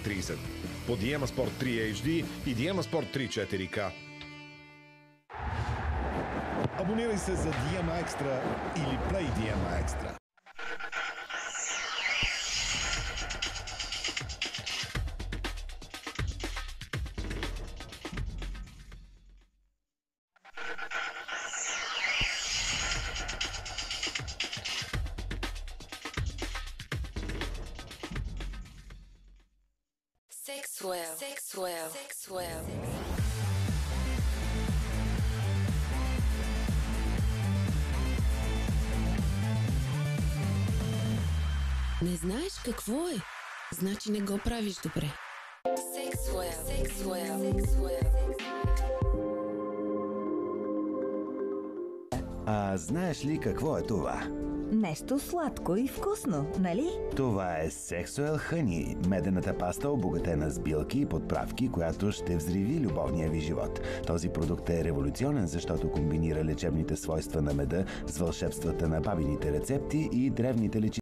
4:30 по Диема Спорт 3 HD и Диема Спорт 3 4K. Абонирай се за Диема Екстра или Play Диема Екстра. Sexuell. Не знаеш какво е? Значи не го правиш добре. Sexuell. Знаеш ли какво е това? Нещо сладко и вкусно, нали? Това е Sexuel Honey, медената паста, обогатена с билки и подправки, която ще взриви любовния ви живот. Този продукт е революционен, защото комбинира лечебните свойства на меда с вълшебствата на бабините рецепти и древните лечи.